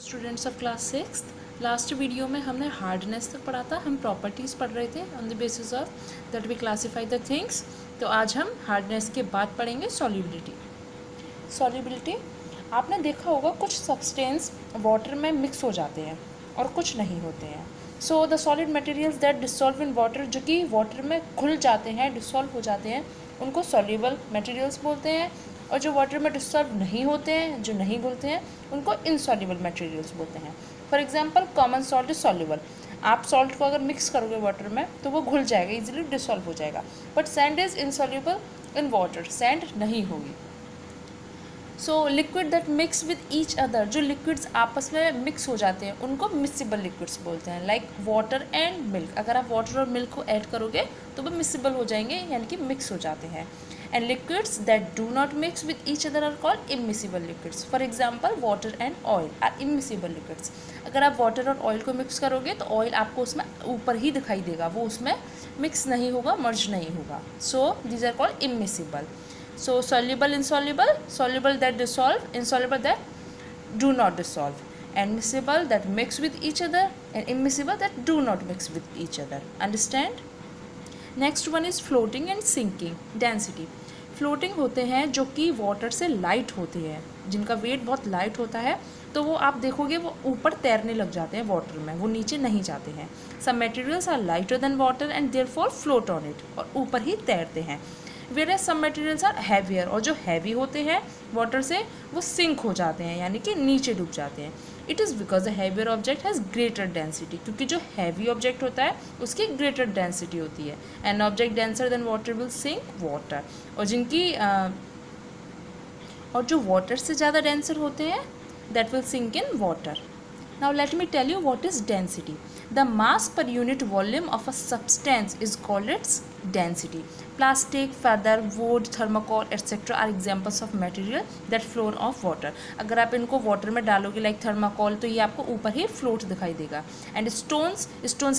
Students of class 6 last video में हमने hardness तक पढ़ा था। हम प्रॉपर्टीज़ पढ़ रहे थे on the basis of that we classify the things. तो आज हम हार्डनेस के बाद पढ़ेंगे सॉल्युबिलिटी। सॉल्युबिलिटी आपने देखा होगा, कुछ सब्सटेंस वाटर में मिक्स हो जाते हैं और कुछ नहीं होते हैं। So the solid materials that dissolve in water, जो कि वाटर में घुल जाते हैं, डिसॉल्व हो जाते हैं, उनको सॉल्युबल मटेरियल्स बोलते हैं। और जो वाटर में डिसॉल्व नहीं होते हैं, जो नहीं घुलते हैं, उनको इनसॉल्युबल मटेरियल्स बोलते हैं। For example common salt is soluble. आप सॉल्ट को अगर मिक्स करोगे वाटर में तो वो घुल जाएगा, इजीली डिसॉल्व हो जाएगा। But sand is insoluble in water, sand नहीं होगी। So liquid that mix with each other, जो लिक्विड्स आपस में मिक्स हो जाते हैं उनको मिक्सिबल लिक्विड्स बोलते हैं। लाइक वाटर एंड मिल्क, अगर आप वाटर और मिल्क को ऐड करोगे तो वो मिक्सिबल हो जाएंगे, यानी कि मिक्स हो जाते हैं। And liquids that do not mix with each other are called immiscible liquids. For example water and oil are immiscible liquids. अगर आप वाटर और ऑयल को मिक्स करोगे तो ऑयल आपको उसमें ऊपर ही दिखाई देगा, वो उसमें मिक्स नहीं होगा, मर्ज नहीं होगा। So these are called immiscible. So soluble, insoluble, soluble that dissolve, insoluble that do not dissolve, and miscible that mix with each other, and immiscible that do not mix with each other. Understand? Next one is floating and sinking. Density. Floating होते हैं जो कि water से light होते हैं, जिनका wait बहुत light होता है, तो वो आप देखोगे वो ऊपर तैरने लग जाते हैं वाटर में, वो नीचे नहीं जाते हैं। Some materials are lighter than water and therefore float on it, और ऊपर ही तैरते हैं। Where some materials are heavier, और जो हैवी होते हैं वाटर से वो सिंक हो जाते हैं, यानी कि नीचे डूब जाते हैं। It is because the heavier object has greater density, क्योंकि जो हैवी ऑब्जेक्ट होता है उसकी ग्रेटर डेंसिटी होती है। An object denser than water will sink water, और जिनकी और जो वाटर से ज़्यादा डेंसर होते हैं that will sink in water. Now let me tell you what is density. The mass per unit volume of a substance is called its density. Plastic, feather, wood, thermocol, etc. are examples of material that float off water. अगर आप इनको water में डालोगे like thermocol, तो ये आपको ऊपर ही float दिखाई देगा. एंड स्टोन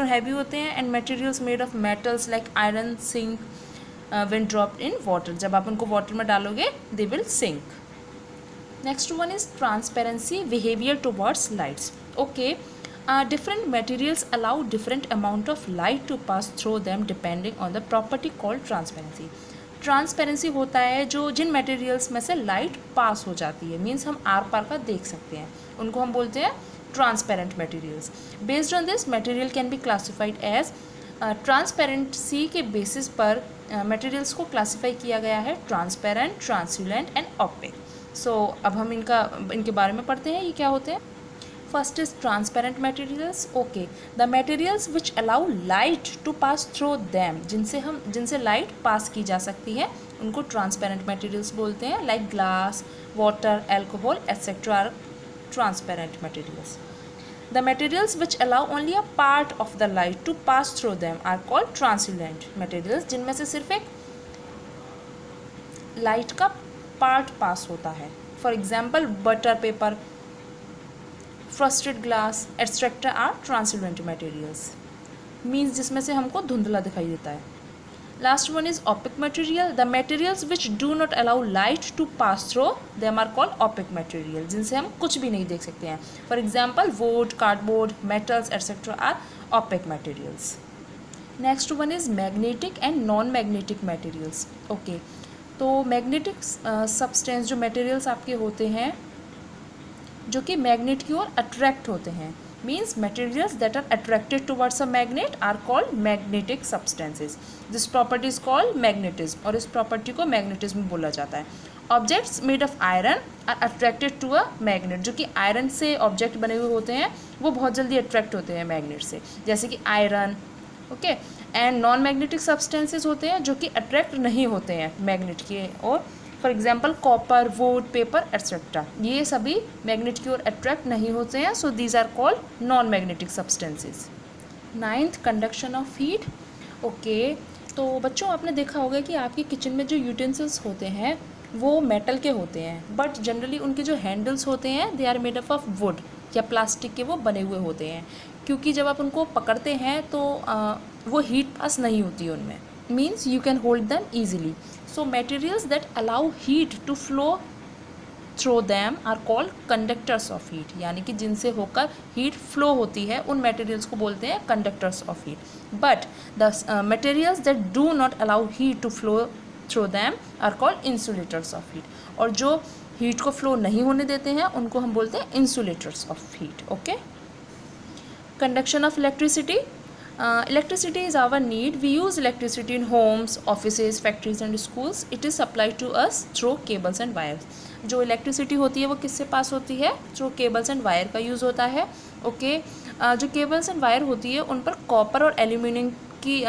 हैवी होते हैं. And materials made of metals like iron sink when dropped in water. जब आप उनको वाटर में डालोगे they will sink. Next one is transparency, behavior towards lights. Okay, different materials allow different amount of light to pass through them depending on the property called transparency. Transparency होता है जो जिन materials में से light pass हो जाती है, means हम are पार का देख सकते हैं, उनको हम बोलते हैं transparent materials. Based on this material can be classified as, transparency के बेसिस पर मटेरियल्स को क्लासीफाई किया गया है transparent, translucent and opaque. So अब हम इनके बारे में पढ़ते हैं, ये क्या होते हैं. First is transparent materials. Okay, the materials which allow light to pass through them, जिनसे लाइट पास की जा सकती है उनको ट्रांसपेरेंट मटेरियल्स बोलते हैं. Like glass, water, alcohol etcetera are transparent materials. The materials which allow only a part of the light to pass through them are called translucent materials, जिनमें से सिर्फ एक लाइट का पार्ट पास होता है. For example butter paper, frosted glass etcetera are translucent materials, means जिसमें से हमको धुंधला दिखाई देता है. Last one is opaque material. The materials which do not allow light to pass through them are called opaque material, जिनसे हम कुछ भी नहीं देख सकते हैं. For example wood, cardboard, metals etcetera are opaque materials. Next one is magnetic and non magnetic materials. Okay, तो magnetic substance जो मटेरियल्स आपके होते हैं जो कि मैग्नेट की ओर अट्रैक्ट होते हैं, means materials that are attracted towards a magnet are called magnetic substances. This property is called magnetism, और इस प्रॉपर्टी को मैग्नेटिज्म बोला जाता है. Objects made of iron are attracted to a magnet, जो कि आयरन से ऑब्जेक्ट बने हुए होते हैं वो बहुत जल्दी अट्रैक्ट होते हैं मैग्नेट से, जैसे कि iron. Okay, and non magnetic substances होते हैं जो कि अट्रैक्ट नहीं होते हैं मैग्नेट की ओर. For example copper, wood, paper etcetera, ये सभी मैग्नेट की ओर अट्रैक्ट नहीं होते हैं. So these are called non magnetic substances. Ninth, conduction of heat. Okay, तो बच्चों आपने देखा होगा कि आपकी किचन में जो यूटेंसिल्स होते हैं वो मेटल के होते हैं, बट जनरली उनके जो हैंडल्स होते हैं they are made up of wood या प्लास्टिक के वो बने हुए होते हैं, क्योंकि जब आप उनको पकड़ते हैं तो वो हीट पास नहीं होती उनमें, means you can hold them easily. So materials that allow heat to flow through them are called conductors of heat, यानी कि जिनसे होकर हीट फ्लो होती है उन मटेरियल्स को बोलते हैं conductors of heat. But the materials that do not allow heat to flow through them are called insulators of heat, और जो हीट को फ्लो नहीं होने देते हैं उनको हम बोलते हैं insulators of heat. Okay, conduction of electricity. Electricity is our need. We use electricity in homes, offices, factories and schools. It is supplied to us through cables and wires. जो इलेक्ट्रिसिटी होती है वो किससे पास होती है? थ्रू केबल्स एंड वायर का use होता है। ओके, जो केबल्स एंड वायर होती है उन पर कॉपर और एल्यूमिनियम की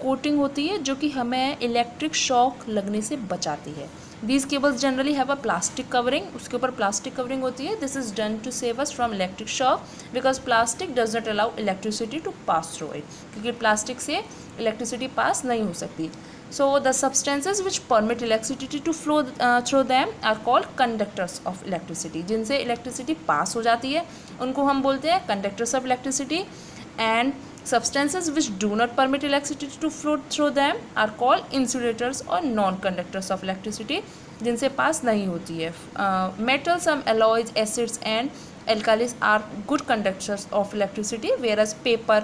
कोटिंग होती है जो कि हमें इलेक्ट्रिक शॉक लगने से बचाती है। These cables generally have a plastic covering, उसके ऊपर प्लास्टिक कवरिंग होती है। This is done to save us from electric shock because plastic does not allow electricity to pass through it, क्योंकि प्लास्टिक से इलेक्ट्रिसिटी पास नहीं हो सकती। So the substances which permit electricity to flow through them are called conductors of electricity, जिनसे electricity pass हो जाती है उनको हम बोलते हैं conductors of electricity, and substances which do not permit electricity to flow through them are called insulators or non-conductors of electricity, जिनसे पास नहीं होती है। Metals, some alloys, acids and alkalis are good conductors of electricity, whereas paper,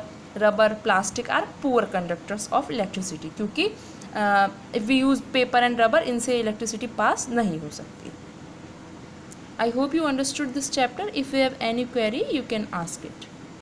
rubber, plastic are poor conductors of electricity, क्योंकि if we use paper and rubber इनसे electricity पास नहीं हो सकती। I hope you understood this chapter. If you have any query, you can ask it.